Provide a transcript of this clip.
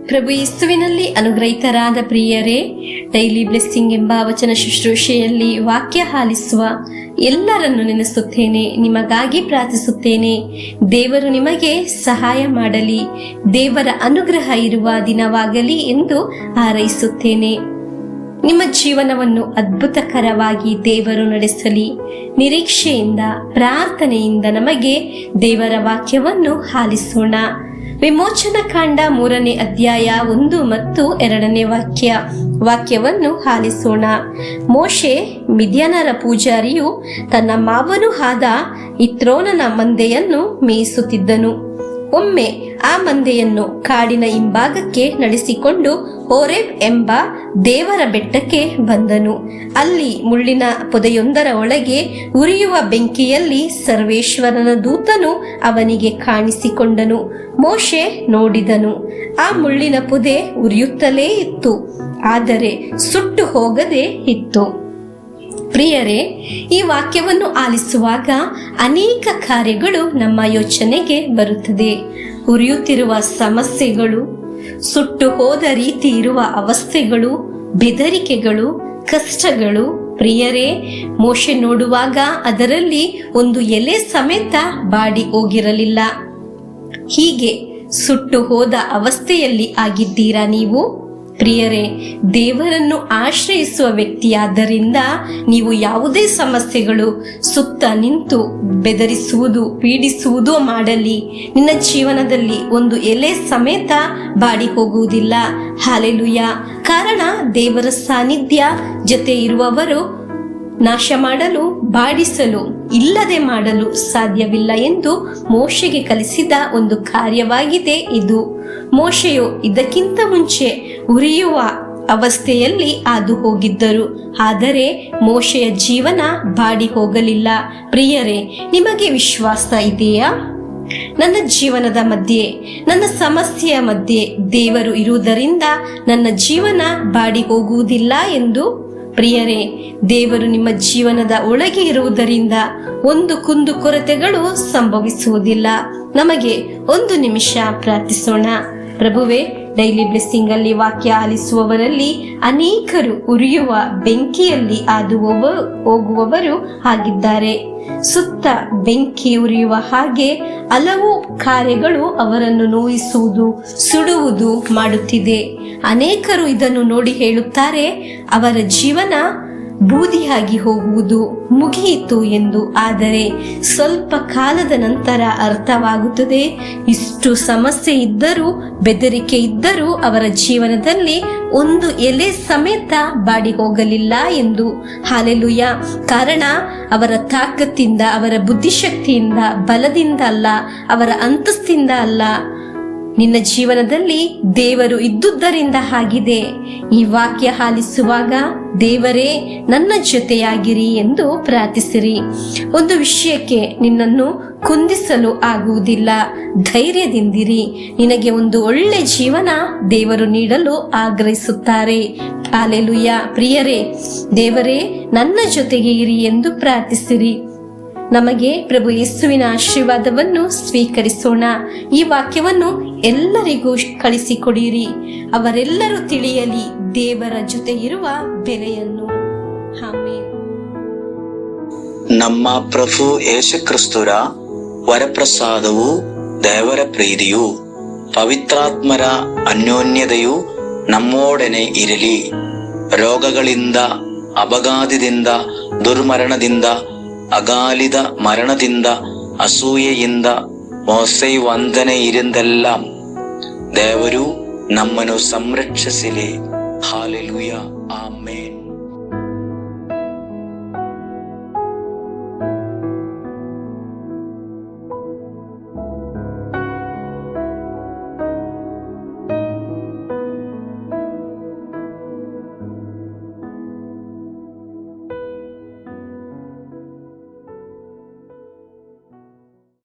ಪ್ರಭು ಯೇಸುವಿನಲ್ಲಿ ಅನುಗ್ರಹಿತರಾದ ಪ್ರಿಯರೇ, daily blessing ಎಂಬ ವಚನ ಶುಶ್ರೂಷೆಯಲ್ಲಿ ವಾಕ್ಯ ಆಲಿಸುವ ಎಲ್ಲರನ್ನು ನೆನೆಸುತ್ತೇನೆ, ನಿಮಗಾಗಿ ಪ್ರಾರ್ಥಿಸುತ್ತೇನೆ. ದೇವರು ನಿಮಗೆ ಸಹಾಯ ಮಾಡಲಿ, ದೇವರ ಅನುಗ್ರಹ ಇರುವ ದಿನವಾಗಲಿ ಎಂದು ಹಾರೈಸುತ್ತೇನೆ. ನಿಮ್ಮ ಜೀವನವನ್ನು ಅದ್ಭುತಕರವಾಗಿ ದೇವರು ನಡೆಸಲಿ. ನಿರೀಕ್ಷೆಯಿಂದ, ಪ್ರಾರ್ಥನೆಯಿಂದ ನಮಗೆ ದೇವರ ವಾಕ್ಯವನ್ನು ಆಲಿಸೋಣ. ವಿಮೋಚನ ಕಾಂಡ 3ನೇ ಅಧ್ಯಾಯ 1 ಮತ್ತು 2ನೇ ವಾಕ್ಯವನ್ನು ಆಲಿಸೋಣ. ಮೋಶೆ, ಮಿದ್ಯಾನರ ಪೂಜಾರಿಯು, ತನ್ನ ಮಾವನೂ ಆದ ಇತ್ರೋನನ ಮಂದೆಯನ್ನು ಮೇಯಿಸುತ್ತಿದ್ದನು. ಒಮ್ಮೆ ಆ ಮಂದೆಯನ್ನು ಕಾಡಿನ ಹಿಂಭಾಗಕ್ಕೆ ನಡೆಸಿಕೊಂಡು ಹೋರೇಬ್ ಎಂಬ ದೇವರ ಬೆಟ್ಟಕ್ಕೆ ಬಂದನು. ಅಲ್ಲಿ ಮುಳ್ಳಿನ ಪೊದೆಯೊಂದರ ಒಳಗೆ ಉರಿಯುವ ಬೆಂಕಿಯಲ್ಲಿ ಸರ್ವೇಶ್ವರನ ದೂತನು ಅವನಿಗೆ ಕಾಣಿಸಿಕೊಂಡನು. ಮೋಶೆ ನೋಡಿದನು, ಆ ಮುಳ್ಳಿನ ಪೊದೆ ಉರಿಯುತ್ತಲೇ ಇತ್ತು, ಆದರೆ ಸುಟ್ಟು ಹೋಗದೆ ಇತ್ತು. ಪ್ರಿಯರೇ, ಈ ವಾಕ್ಯವನ್ನು ಆಲಿಸುವಾಗ ಅನೇಕ ಕಾರ್ಯಗಳು ನಮ್ಮ ಯೋಚನೆಗೆ ಬರುತ್ತದೆ. ಉರಿಯುತ್ತಿರುವ ಸಮಸ್ಯೆಗಳು, ಸುಟ್ಟು ಹೋದ ರೀತಿ ಇರುವ ಅವಸ್ಥೆಗಳು, ಬೆದರಿಕೆಗಳು, ಕಷ್ಟಗಳು. ಪ್ರಿಯರೇ, ಮೋಶೆ ನೋಡುವಾಗ ಅದರಲ್ಲಿ ಒಂದು ಎಲೆ ಸಮೇತ ಬಾಡಿ ಹೋಗಿರಲಿಲ್ಲ. ಹೀಗೆ ಸುಟ್ಟು ಹೋದ ಅವಸ್ಥೆಯಲ್ಲಿ ಆಗಿದ್ದೀರಾ ನೀವು? ಪ್ರಿಯರೇ, ದೇವರನ್ನು ಆಶ್ರಯಿಸುವ ವ್ಯಕ್ತಿಯಾದ್ದರಿಂದ ನೀವು ಯಾವುದೇ ಸಮಸ್ಯೆಗಳು ಸುತ್ತ ನಿಂತು ಬೆದರಿಸುವುದು, ಪೀಡಿಸುವುದು ಮಾಡಲಿ, ನಿನ್ನ ಜೀವನದಲ್ಲಿ ಒಂದು ಎಲೆ ಸಮೇತ ಬಾಡಿ ಹೋಗುವುದಿಲ್ಲ. ಹಲ್ಲೆಲೂಯಾ. ಕಾರಣ, ದೇವರ ಸಾನ್ನಿಧ್ಯ ಜೊತೆ ಇರುವವರು ನಾಶ ಮಾಡಲು, ಬಾಡಿಸಲು, ಇಲ್ಲದೆ ಮಾಡಲು ಸಾಧ್ಯವಿಲ್ಲ ಎಂದು ಮೋಶೆಗೆ ಕಲಿಸಿದ ಒಂದು ಕಾರ್ಯವಾಗಿದೆ ಇದು. ಮೋಶೆಯು ಇದಕ್ಕಿಂತ ಮುಂಚೆ ಉರಿಯುವ ಅವಸ್ಥೆಯಲ್ಲಿ ಹಾದು ಹೋಗಿದ್ದರು, ಆದರೆ ಮೋಶೆಯ ಜೀವನ ಬಾಡಿ ಹೋಗಲಿಲ್ಲ. ಪ್ರಿಯರೇ, ನಿಮಗೆ ವಿಶ್ವಾಸ ಇದೆಯಾ? ನನ್ನ ಜೀವನದ ಮಧ್ಯೆ, ನನ್ನ ಸಮಸ್ಯೆಯ ಮಧ್ಯೆ ದೇವರು ಇರುವುದರಿಂದ ನನ್ನ ಜೀವನ ಬಾಡಿ ಹೋಗುವುದಿಲ್ಲ ಎಂದು? ಪ್ರಿಯರೇ, ದೇವರು ನಿಮ್ಮ ಜೀವನದ ಒಳಗೆ ಇರುವುದರಿಂದ ಒಂದು ಕುಂದು ಕೊರತೆಗಳು ಸಂಭವಿಸುವುದಿಲ್ಲ. ನಮಗೆ 1 ನಿಮಿಷ ಪ್ರಾರ್ಥಿಸೋಣ. ಪ್ರಭುವೇ, ಡೈಲಿ ಬ್ಲೆಸ್ಸಿಂಗ್ ಅಲ್ಲಿ ವಾಕ್ಯ ಆಲಿಸುವವರಲ್ಲಿ ಅನೇಕರು ಉರಿಯುವ ಬೆಂಕಿಯಲ್ಲಿ ಹಾದು ಹೋಗುವವರು ಆಗಿದ್ದಾರೆ. ಸುತ್ತ ಬೆಂಕಿ ಉರಿಯುವ ಹಾಗೆ ಹಲವು ಕಾರ್ಯಗಳು ಅವರನ್ನು ನೋಯಿಸುವುದು, ಸುಡುವುದು ಮಾಡುತ್ತಿದೆ. ಅನೇಕರು ಇದನ್ನು ನೋಡಿ ಹೇಳುತ್ತಾರೆ, ಅವರ ಜೀವನ ಬೂದಿಯಾಗಿ ಹೋಗುವುದು, ಮುಗಿಯಿತು ಎಂದು. ಆದರೆ ಸ್ವಲ್ಪ ಕಾಲದ ನಂತರ ಅರ್ಥವಾಗುತ್ತದೆ, ಇಷ್ಟು ಸಮಸ್ಯೆ ಇದ್ದರೂ, ಬೆದರಿಕೆ ಇದ್ದರೂ ಅವರ ಜೀವನದಲ್ಲಿ ಒಂದು ಎಲೆ ಸಮೇತ ಬಾಡಿ ಹೋಗಲಿಲ್ಲ ಎಂದು. ಹಲ್ಲೆಲೂಯಾ. ಕಾರಣ, ಅವರ ತಾಕತ್ತಿಂದ, ಅವರ ಬುದ್ಧಿಶಕ್ತಿಯಿಂದ, ಬಲದಿಂದ ಅಲ್ಲ, ಅವರ ಅಂತಸ್ತಿಂದ ಅಲ್ಲ, ನಿನ್ನ ಜೀವನದಲ್ಲಿ ದೇವರು ಇದ್ದುದರಿಂದ ಆಗಿದೆ. ಈ ವಾಕ್ಯ ಆಲಿಸುವಾಗ, ದೇವರೇ ನನ್ನ ಜೊತೆಯಾಗಿರಿ ಎಂದು ಪ್ರಾರ್ಥಿಸಿರಿ. ಒಂದು ವಿಷಯಕ್ಕೆ ನಿನ್ನನ್ನು ಕುಂದಿಸಲು ಆಗುವುದಿಲ್ಲ, ಧೈರ್ಯದಿಂದಿರಿ. ನಿನಗೆ ಒಂದು ಒಳ್ಳೆ ಜೀವನ ದೇವರು ನೀಡಲು ಆಗ್ರಹಿಸುತ್ತಾರೆ. ಹಲ್ಲೆಲೂಯಾ. ಪ್ರಿಯರೇ, ದೇವರೇ ನನ್ನ ಜೊತೆಗೆ ಇರಿ ಎಂದು ಪ್ರಾರ್ಥಿಸಿರಿ. ನಮಗೆ ಪ್ರಭು ಯೇಸುವಿನ ಆಶೀರ್ವಾದವನ್ನು ಸ್ವೀಕರಿಸೋಣ. ಈ ವಾಕ್ಯವನ್ನು ಎಲ್ಲರಿಗೂ ಕಳಿಸಿಕೊಡಿರಿ, ಅವರೆಲ್ಲರೂ ತಿಳಿಯಲಿ ದೇವರ ಜೊತೆ ಇರುವ ಬೆಲೆಯನ್ನು. ಆಮೆನ್. ನಮ್ಮ ಪ್ರಭು ಯೇಸು ಕ್ರಿಸ್ತರ ವರಪ್ರಸಾದವು, ದೇವರ ಪ್ರೀತಿಯು, ಪವಿತ್ರಾತ್ಮರ ಅನ್ಯೋನ್ಯತೆಯು ನಮ್ಮೊಡನೆ ಇರಲಿ. ರೋಗಗಳಿಂದ, ಅಪಘಾತದಿಂದ, ದುರ್ಮರಣದಿಂದ, ಅಗಾಲಿದ ಮರಣದಿಂದ, ಅಸೂಯೆಯಿಂದ, ಮೋಸವಂದನೆಯಿಂದೆಲ್ಲ ದೇವರು ನಮ್ಮನ್ನು ಸಂರಕ್ಷಿಸಲಿ. ಹಲ್ಲೆಲೂಯಾ. ಆಮೆನ್.